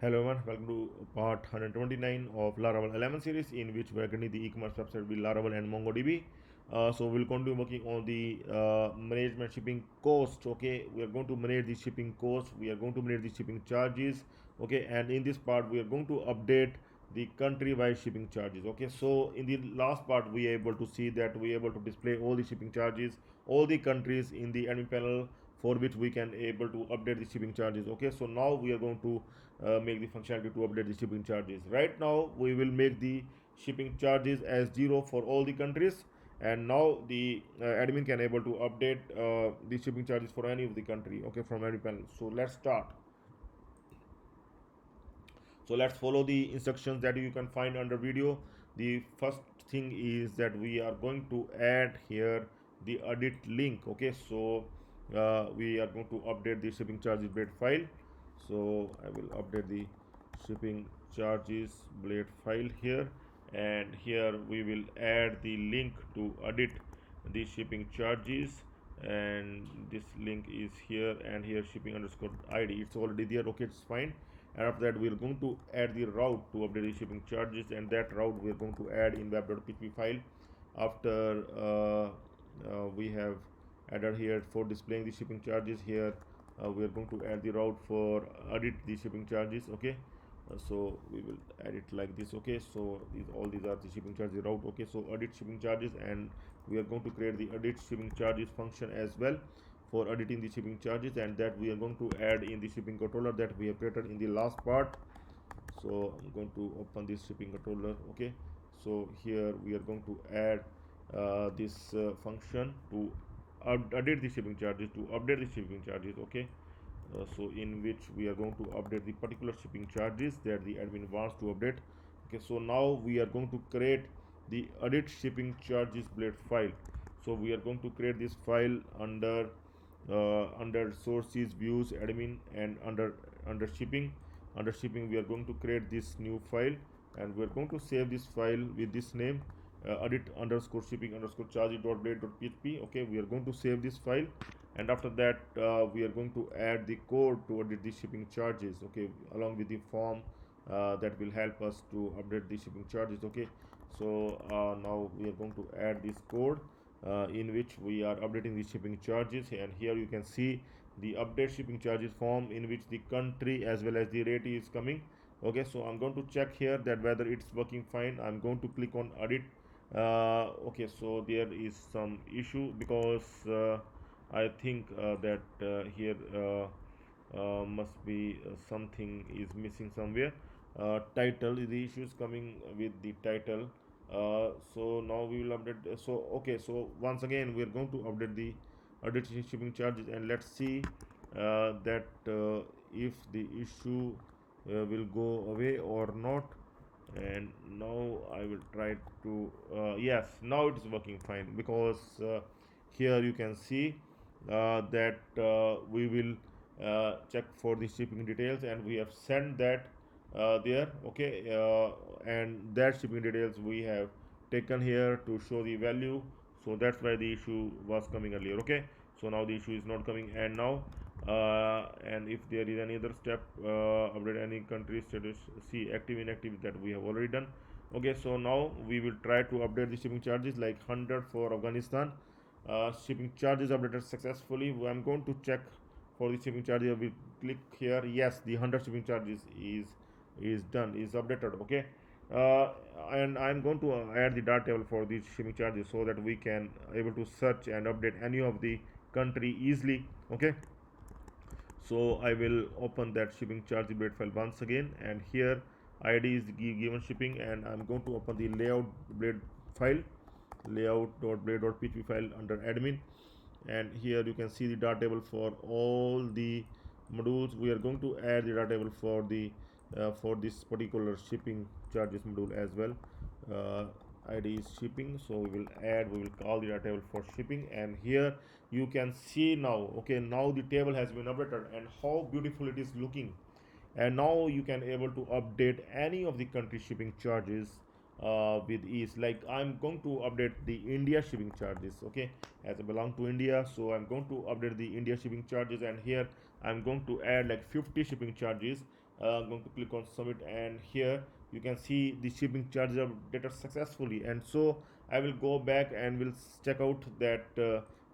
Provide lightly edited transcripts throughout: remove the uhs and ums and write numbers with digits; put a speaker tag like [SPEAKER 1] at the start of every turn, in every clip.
[SPEAKER 1] Hello everyone, welcome to part 129 of Laravel 11 series, in which we are getting the e-commerce website with Laravel and MongoDB. So we'll continue working on the management shipping cost. Okay, we are going to manage the shipping cost. We are going to manage the shipping charges. Okay, and in this part we are going to update the country-wide shipping charges. Okay, so in the last part we are able to see that we are able to display all the shipping charges, all the countries in the admin panel, for which we can able to update the shipping charges. Okay, so now we are going to make the functionality to update the shipping charges. Right now we will make the shipping charges as 0 for all the countries, and now the admin can able to update the shipping charges for any of the country, okay, from any panel. So let's start. So let's follow the instructions that you can find under video. The first thing is that we are going to add here the edit link. Okay, so we are going to update the shipping charges blade file. So I will update the shipping charges blade file here, and here we will add the link to edit the shipping charges, and this link is here, and here shipping underscore id, it's already there. Okay, it's fine. And after that we are going to add the route to update the shipping charges, and that route we are going to add in web.php file. After we have added here for displaying the shipping charges, here we are going to add the route for edit the shipping charges. Okay, so we will add it like this. Okay, so these are the shipping charges route. Okay, so edit shipping charges, and we are going to create the edit shipping charges function as well for editing the shipping charges, and that we are going to add in the shipping controller that we have created in the last part. So I'm going to open this shipping controller. Okay, so here we are going to add this function to edit the shipping charges, to update the shipping charges. Okay, so in which we are going to update the particular shipping charges that the admin wants to update. Okay, so now we are going to create the edit shipping charges blade file. So we are going to create this file under sources, views, admin, and under shipping. Under shipping we are going to create this new file, and we are going to save this file with this name, edit underscore shipping underscore charges dot blade dot php. Okay, we are going to save this file, and after that we are going to add the code to edit the shipping charges. Okay, along with the form that will help us to update the shipping charges. Okay, so now we are going to add this code in which we are updating the shipping charges, and here you can see the update shipping charges form in which the country as well as the rate is coming. Okay, so I'm going to check here that whether it's working fine. I'm going to click on edit. Okay, so there is some issue because I think that here must be something is missing somewhere. Title, the issue is coming with the title. So now we will update. So okay, so once again we are going to update the edit shipping charges, and let's see that if the issue will go away or not. And now I will try to yes, now it is working fine, because here you can see that we will check for the shipping details, and we have sent that there. Okay, and that shipping details we have taken here to show the value, so that's why the issue was coming earlier. Okay, so now the issue is not coming, and now and if there is any other step, update any country status, see active inactive, that we have already done. Okay, so now we will try to update the shipping charges like 100 for Afghanistan. Shipping charges updated successfully. I'm going to check for the shipping charges. We click here. Yes, the 100 shipping charges is done, is updated. Okay, uh, and I'm going to add the data table for these shipping charges so that we can able to search and update any of the country easily. Okay, so I will open that shipping charge blade file once again, and here id is given shipping, and I'm going to open the layout blade file, layout.blade.php file under admin, and here you can see the data table for all the modules. We are going to add the data table for this particular shipping charges module as well. uh, id is shipping, so we will call the data table for shipping, and here you can see now. Okay, now the table has been updated, and how beautiful it is looking. And now you can able to update any of the country shipping charges with ease. Like I'm going to update the India shipping charges. Okay, as I belong to India, so I'm going to update the India shipping charges, and here I'm going to add like 50 shipping charges I'm going to click on submit, and here you can see the shipping charges are updated successfully. And so I will go back and will check out that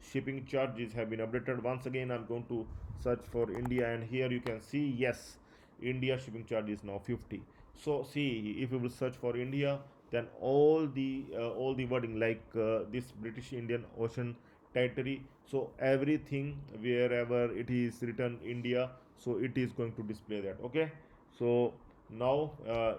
[SPEAKER 1] shipping charges have been updated. Once again, I'm going to search for India, and here you can see, yes, India shipping charge is now 50. So see, if you will search for India, then all the wording like this British Indian Ocean Territory, so everything wherever it is written India, so it is going to display that. Okay, so now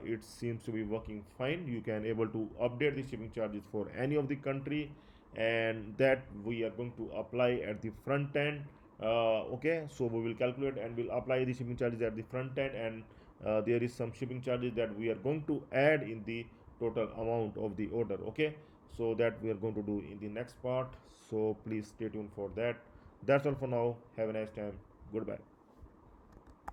[SPEAKER 1] it seems to be working fine. You can able to update the shipping charges for any of the country, and that we are going to apply at the front end. Okay, so we will calculate and we'll apply the shipping charges at the front end, and there is some shipping charges that we are going to add in the total amount of the order. Okay, so that we are going to do in the next part, so please stay tuned for that. That's all for now. Have a nice time. Goodbye.